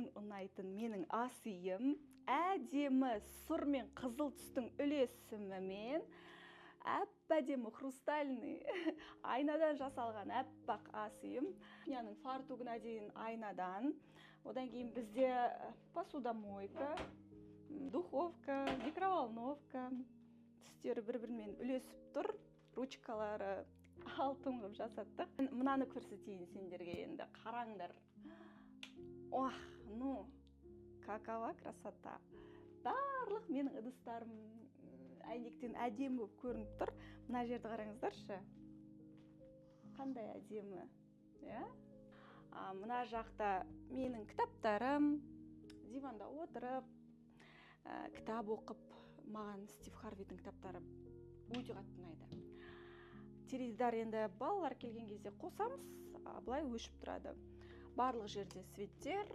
ең ұнайтын менің ас үйім әдемі сұр мен қызыл түстің үйлесімімен әп-әдемі хрустальный айнадан жасалған әппақ ас үйім. Кухняның фартугына дейін айнадан. Одан кейін бізде посудомойка, духовка, микроволновка. Түстері бір-бірімен үйлесіп тұр. Ручкалары алтын қылып жасаттық. Мынаны көрсетейін сендерге енді, қараңдар. Ох, ну, какова красота. Барлық менің ыдыстарым әйнектен әдемі болып көрініп тұр. Мына жерді қараңыздаршы. Қандай әдемі, иә? Мына жақта менің кітаптарым, диванда отырып, кітап оқып, маған Стив Харвидің кітаптары өте қатты ұнайды. Теледидар енді балалар келген кезде қосамыз, былай өшіп тұрады. Барлық жерде светтер.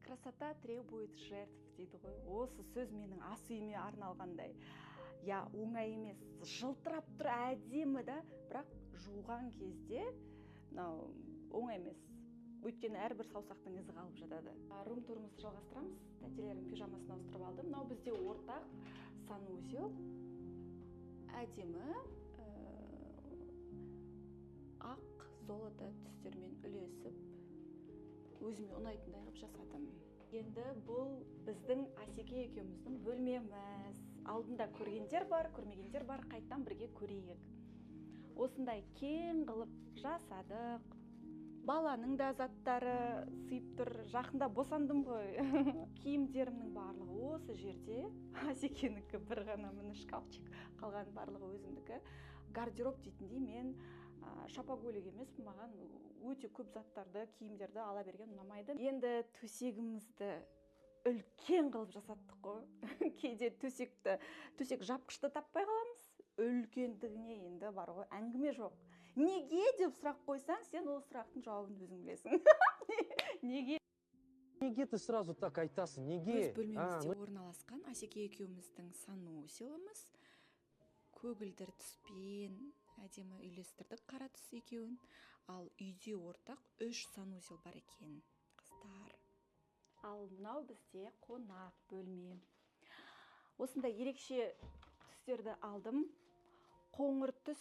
Красота требует жертв дейді ғой. Осы сөз менің ас үйіме арналғандай. Я, оңай емес, жылтырап тұр, әдемі да, бірақ жуған кезде оңай емес. Өйткені әрбір саусақтың ізі қалып жатады. Рум-турымызды жалғастырамыз. Тәтелердің пижамасын ауыстырып алдым. Мынау бізде ортақ санузел. Әдемі ақ золото түстермен үйлесіп, өзіме ұнайтындай қылып жасадым. Енді бұл біздің Асеке екеуміздің бөлмеміз. Алдында көргендер бар, көрмегендер бар, қайттан бірге көрейік. Осындай кең қылып жасадық. Баланың да заттары сыйып тұр. Жақында босандым ғой. Киімдерімнің барлығы осы жерде. Асекенікі бір ғана міне шкафчик, қалған барлығы өзімдікі. Гардероб дейтіндей мен шапоголик емес, маған өте көп заттарды, киімдерді ала берген ұнамайды. Енді төсегімізді үлкен қылып жасаттық қой. Кейде төсек жапқышты таппай қаламыз. Үлкендігіне енді бар ғой, әңгіме жоқ. Неге деп сұрақ қойсаң, сен ол сұрақтың жауабын өзің білесің. Неге? Неге ты сразу так айтасың? Неге? Өз бөлмемізде орналасқан Асеке екеуміздің санузеліміз. Көгілдір түспен әдемі үйлестірдік, қара түс екеуін. Ал үйде ортақ 3 санузел бар екен, қыздар. Ал мынау бізде қонақ бөлме. Осындай ерекше түстерді алдым. Қоңыр түс,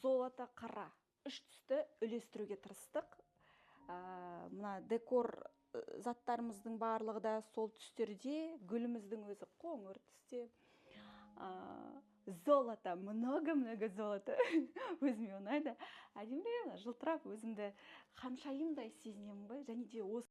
золото, қара. 3 түсті үйлестіруге тырыстық. Мына декор заттарымыздың барлығы да сол түстерде, гүліміздің өзі қоңыр түсте. Золото, много-много золото. Өзіме ұнайды. Әдемі жылтырап өзімді ханшайымдай сезінемін ғой. Және де осы